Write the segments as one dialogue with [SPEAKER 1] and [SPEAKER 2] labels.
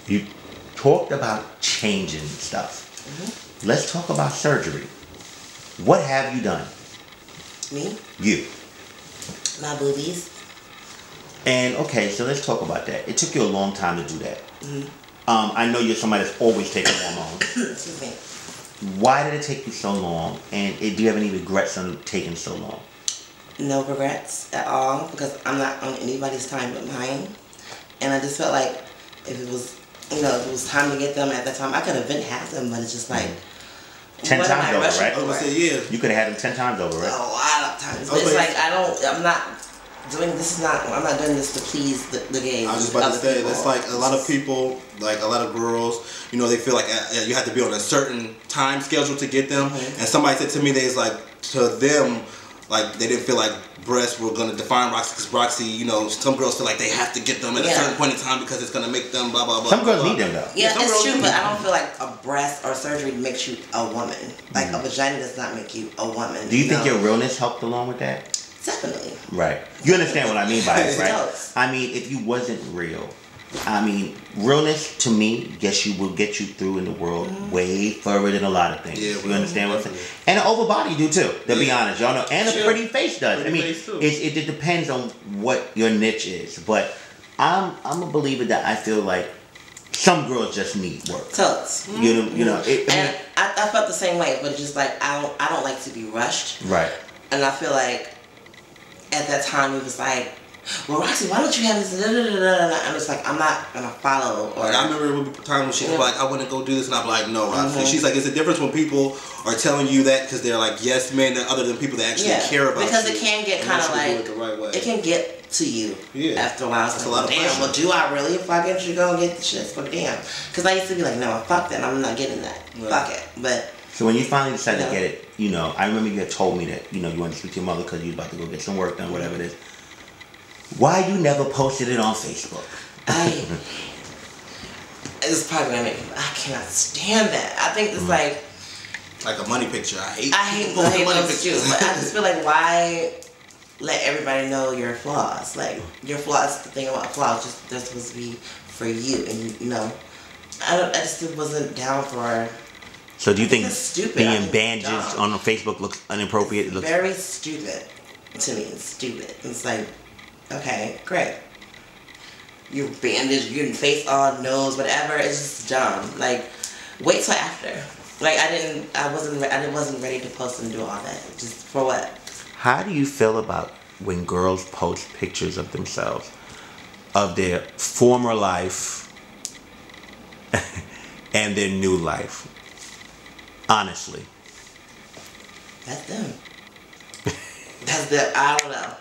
[SPEAKER 1] You talked about changing stuff. Let's talk about surgery. What have you done?
[SPEAKER 2] Me?
[SPEAKER 1] You.
[SPEAKER 2] My boobies.
[SPEAKER 1] And okay, so let's talk about that. It took you a long time to do that. I know you're somebody that's always taking hormones.
[SPEAKER 2] Excuse me.
[SPEAKER 1] Why did it take you so long? And do you have any regrets on taking so long?
[SPEAKER 2] No regrets at all, because I'm not on anybody's time but mine. And I just felt like if it was, if it was time to get them at that time, I could have been had them, but it's just like
[SPEAKER 1] 10
[SPEAKER 2] what
[SPEAKER 1] times
[SPEAKER 2] am I
[SPEAKER 1] over,
[SPEAKER 2] rushing
[SPEAKER 1] right?
[SPEAKER 2] for?
[SPEAKER 3] I was gonna say, yeah.
[SPEAKER 1] You could have had them 10 times over, right?
[SPEAKER 2] A lot of times. But it's like I'm not doing I'm not doing this to please the gays.
[SPEAKER 3] I was just about to say, that's like a lot of people, like a lot of girls, they feel like you have to be on a certain time schedule to get them. And somebody said to me, they was like, to them, like they didn't feel like breasts were gonna define Roxy, because Roxy, some girls feel like they have to get them at a certain point in time because it's gonna make them blah blah blah.
[SPEAKER 1] Some girls
[SPEAKER 3] blah,
[SPEAKER 1] need them though.
[SPEAKER 2] Yeah, it's true, but I don't feel like a breast or surgery makes you a woman. Like a vagina does not make you a woman.
[SPEAKER 1] Do you think your realness helped along with that?
[SPEAKER 2] Definitely.
[SPEAKER 1] Right. You understand what I mean by it,
[SPEAKER 2] It
[SPEAKER 1] right?
[SPEAKER 2] does.
[SPEAKER 1] I mean, if you wasn't real, realness to me, guess you will get you through in the world way further than a lot of things.
[SPEAKER 3] Yeah,
[SPEAKER 1] you understand what I'm saying? And an overbody do too, to be honest. Y'all know. And a pretty face does. It depends on what your niche is. But I'm a believer that I feel like some girls just need work.
[SPEAKER 2] Totes. I felt the same way, but it's just like I don't like to be rushed.
[SPEAKER 1] Right.
[SPEAKER 2] And I feel like at that time it was like, well, Roxy, why don't you have this? I'm just like, I'm not gonna follow. Or
[SPEAKER 3] I remember there would be times when she'd be like, I want to go do this, and I'd be like, no, Roxy. She's like, it's a difference when people are telling you that because they're like yes men, other than people that actually care about
[SPEAKER 2] because
[SPEAKER 3] you.
[SPEAKER 2] Because it can get kind of like,
[SPEAKER 3] the right way.
[SPEAKER 2] It can get to you after a while. It's
[SPEAKER 3] like,
[SPEAKER 2] a lot of damn,
[SPEAKER 3] pressure.
[SPEAKER 2] well, do I really fucking should go and get the shit? But damn. Because I used to be like, no, fuck that. I'm not getting that.
[SPEAKER 3] Right.
[SPEAKER 2] Fuck it. But
[SPEAKER 1] so when you finally decided to get it, I remember you had told me that, you wanted to speak to your mother because you was about to go get some work done, whatever it is. Why you never posted it on Facebook?
[SPEAKER 2] It's probably gonna make me, I cannot stand that. I think it's like
[SPEAKER 3] a money picture. I hate
[SPEAKER 2] money pictures. But I just feel like, why let everybody know your flaws? Like, your flaws, the thing about flaws, they're supposed to be for you. And, I just wasn't down for.
[SPEAKER 1] So do you think
[SPEAKER 2] stupid.
[SPEAKER 1] being bandaged on Facebook looks inappropriate?
[SPEAKER 2] It's very stupid to me. It's stupid. It's like, okay, great. You're bandaged, you're in face on, nose, whatever. It's just dumb. Like, wait till after. Like, I wasn't ready to post and do all that. Just for what?
[SPEAKER 1] How do you feel about when girls post pictures of themselves, of their former life and their new life? Honestly.
[SPEAKER 2] That's them. That's them. I don't know.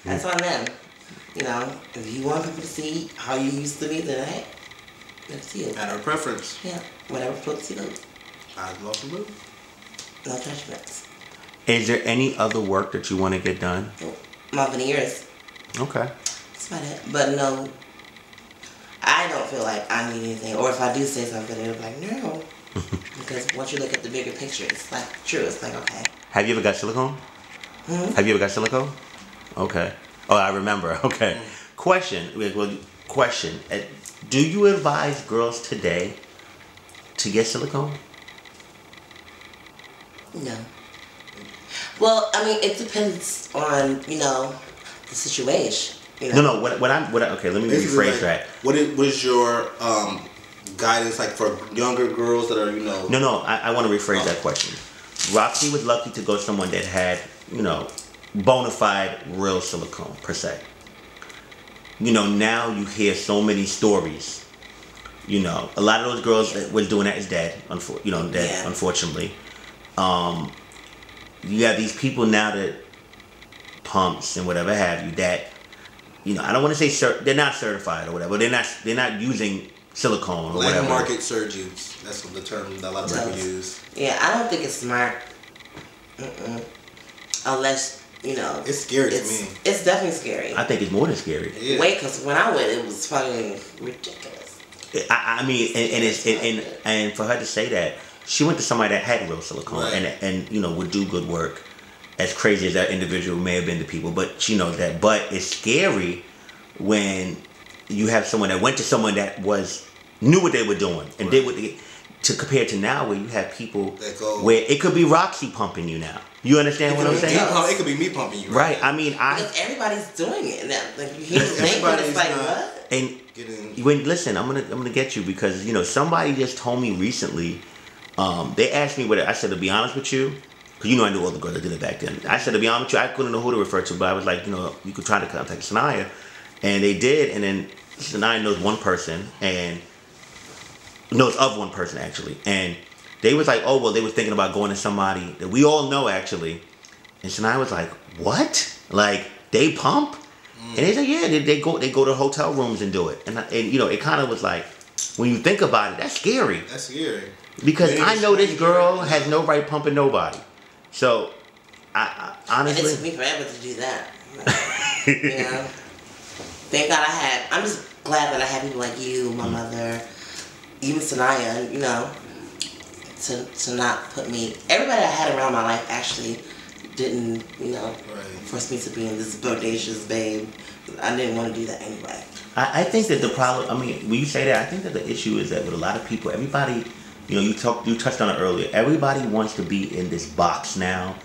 [SPEAKER 2] That's on them. If you want people to see how you used to be, then hey, that's you.
[SPEAKER 3] Matter of preference.
[SPEAKER 2] Yeah, whatever floats your boat.
[SPEAKER 3] I'd love to move.
[SPEAKER 2] No judgments.
[SPEAKER 1] Is there any other work that you want to get done?
[SPEAKER 2] My veneers.
[SPEAKER 1] Okay.
[SPEAKER 2] That's about it. But no, I don't feel like I need anything. Or if I do say something, they'll be like, no. Because once you look at the bigger picture, it's like true. It's like, okay.
[SPEAKER 1] Have you ever got silicone? Have you ever got silicone? Okay. Oh, I remember. Okay. Question. Do you advise girls today to get silicone?
[SPEAKER 2] No. Well, I mean, it depends on, the situation.
[SPEAKER 1] No. Okay, let me rephrase that.
[SPEAKER 3] What is your guidance like for younger girls that are,
[SPEAKER 1] No, I want to rephrase that question. Roxy was lucky to go to someone that had, bona fide real silicone, per se. Now you hear so many stories. A lot of those girls that was doing that is dead, unfortunately. You have these people now that pumps and whatever have you that, I don't want to say they're not certified or whatever. They're not using silicone or whatever.
[SPEAKER 3] Black market surgeons. That's the term that a lot of people use.
[SPEAKER 2] Yeah, I don't think it's smart. Unless,
[SPEAKER 3] It's scary to me.
[SPEAKER 2] It's definitely scary.
[SPEAKER 1] I think it's more than scary.
[SPEAKER 3] Yeah.
[SPEAKER 2] Wait, because when I went, it was fucking ridiculous.
[SPEAKER 1] I mean, and for her to say that, she went to somebody that had real silicone and would do good work. As crazy as that individual may have been to people, but she knows that. But it's scary when you have someone that went to someone that was knew what they were doing and did what they, to compare to now where you have people where it could be Roxy pumping you now. You understand what I'm saying?
[SPEAKER 3] It could be me pumping you.
[SPEAKER 1] Right. I mean,
[SPEAKER 2] because everybody's doing it. Now, like you hear the thing, but it's like what?
[SPEAKER 1] And when listen, I'm gonna get you because somebody just told me recently. They asked me what I said. To be honest with you, because I knew all the girls that did it back then. I said to be honest with you, I couldn't know who to refer to, but I was like, you could try to contact Sanaya, and they did. And then Sanaya knows one person and knows of one person actually, and they was like, oh well, they were thinking about going to somebody that we all know actually, and Sanaya was like, what? Like they pump? And they said, yeah, they go to hotel rooms and do it, and it kind of was like, when you think about it, that's scary.
[SPEAKER 3] That's scary.
[SPEAKER 1] Because I know this girl has no right pumping nobody. So, I honestly...
[SPEAKER 2] And it took me forever to do that. Thank God I'm just glad that I have people like you, my mother, even Sanaya, to not put me... Everybody I had around my life actually didn't, force me to be in this bodacious babe. I didn't want to do that anyway.
[SPEAKER 1] I think that the problem... when you say that, I think that the issue is that with a lot of people, everybody... you touched on it earlier. Everybody wants to be in this box now,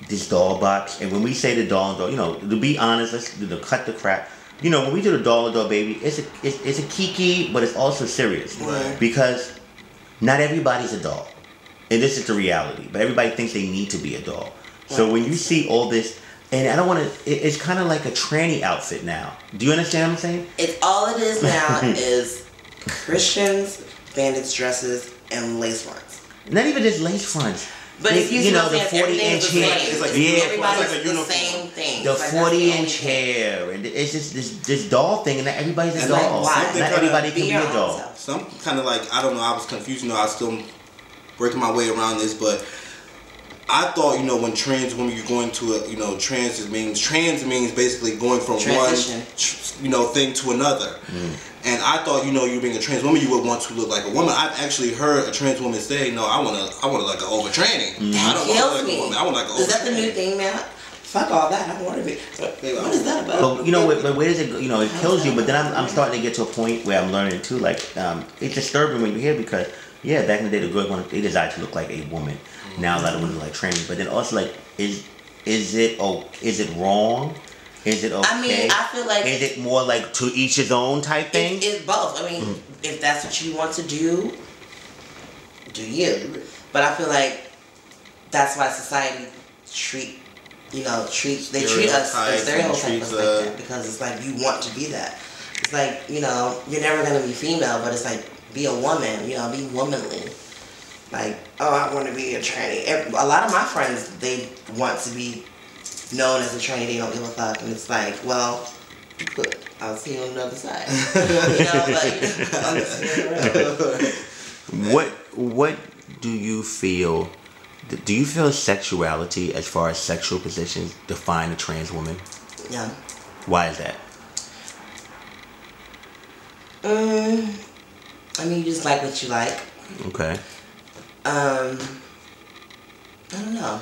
[SPEAKER 1] this doll box. And when we say the doll, to be honest, let's cut the crap. When we do the doll baby, it's a kiki, but it's also serious.
[SPEAKER 3] Right.
[SPEAKER 1] Because not everybody's a doll, and this is the reality. But everybody thinks they need to be a doll. So when you see all this, and I don't want to, it's kind of like a tranny outfit now. Do you understand what I'm saying?
[SPEAKER 2] It's all it is now is Christians, bandits dresses, and lace fronts.
[SPEAKER 1] Not even just lace fronts.
[SPEAKER 2] But if you
[SPEAKER 1] the 40-inch hair.
[SPEAKER 3] It's like
[SPEAKER 2] everybody's the same thing.
[SPEAKER 1] The 40-inch hair, and it's just this doll thing, and not everybody's a doll. Not everybody can be a doll.
[SPEAKER 3] Some kind of like, I don't know. I was confused. I was still working my way around this, but I thought when trans women, you're going to a trans means basically going from
[SPEAKER 2] transition.
[SPEAKER 3] One thing to another. And I thought, you being a trans woman, you would want to look like a woman. I've actually heard a trans woman say, no, I want like an over tranny. I don't want to like a woman. I want like an over. Is
[SPEAKER 2] that the new thing now? Fuck all that. I want to be. What is that about?
[SPEAKER 1] But where does it go? It kills you. But then I'm starting to get to a point where I'm learning too. Like, it's disturbing when you hear because back in the day the girls they desired to look like a woman. Now a lot of women like tranny. But then also like, is it wrong? Is it okay?
[SPEAKER 2] I feel like...
[SPEAKER 1] Is it more like to each his own type thing?
[SPEAKER 2] It's both. If that's what you want to do you. But I feel like that's why society treat us as stereotypes like that. Because it's like, you want to be that. It's like, you're never going to be female, but it's like, be a woman, be womanly. Like, oh, I want to be a tranny. A lot of my friends, they want to be known as a tranny, they don't give a fuck, and it's like, well, I'll see you on the other side.
[SPEAKER 1] What do you feel? Do you feel sexuality, as far as sexual positions, define a trans woman?
[SPEAKER 2] Yeah.
[SPEAKER 1] Why is that?
[SPEAKER 2] You just like what you like.
[SPEAKER 1] Okay.
[SPEAKER 2] I don't know.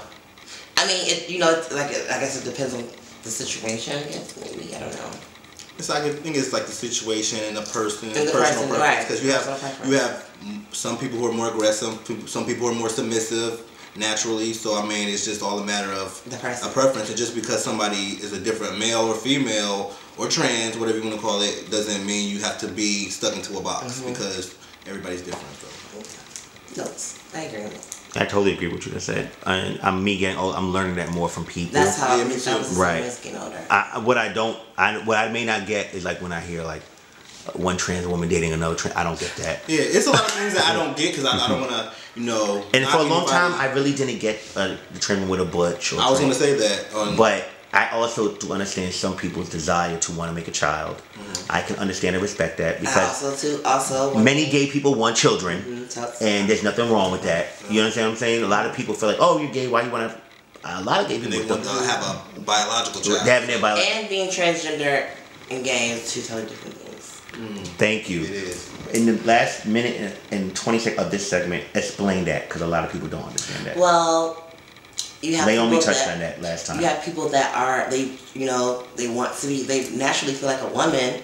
[SPEAKER 2] It's like, I guess it depends on the situation. I guess maybe, I don't know.
[SPEAKER 3] It's like, I think it's like the situation and the person,
[SPEAKER 2] and the
[SPEAKER 3] personal preference. Because
[SPEAKER 2] right.
[SPEAKER 3] you have some people who are more aggressive, some people who are more submissive naturally. So it's just all a matter of a preference. And just because somebody is a different male or female or trans, whatever you want to call it, doesn't mean you have to be stuck into a box because everybody's different. So.
[SPEAKER 2] Notes. I agree with that.
[SPEAKER 1] I totally agree with what you just said. I'm learning that more from people.
[SPEAKER 2] That's how I'm getting older.
[SPEAKER 1] What I may not get is like when I hear like one trans woman dating another trans. I don't get that.
[SPEAKER 3] Yeah, it's a lot of things that I don't get because I don't want to,
[SPEAKER 1] And for a long time, I really didn't get the trans woman with a butch.
[SPEAKER 3] I was going to say that.
[SPEAKER 1] But I also do understand some people's desire to want to make a child. I can understand and respect that because many gay people want children, and there's nothing wrong with that. You understand what I'm saying? A lot of people feel like, oh, you're gay, why you want to... A lot of gay people
[SPEAKER 3] want to have a biological child.
[SPEAKER 2] And being transgender and gay is two totally different things.
[SPEAKER 1] Thank you.
[SPEAKER 3] It is.
[SPEAKER 1] In the last minute and 20 seconds of this segment, explain that because a lot of people don't understand that.
[SPEAKER 2] Well...
[SPEAKER 1] Naomi touched on that last time.
[SPEAKER 2] You have people that are, they naturally feel like a woman.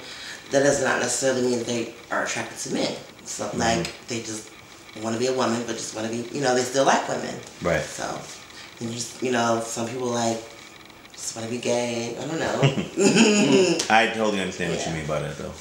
[SPEAKER 2] That does not necessarily mean that they are attracted to men. So like they just want to be a woman, but just want to be, they still like women.
[SPEAKER 1] Right.
[SPEAKER 2] So, and just, some people like just want to be gay. I don't know.
[SPEAKER 1] I totally understand what you mean by that, though.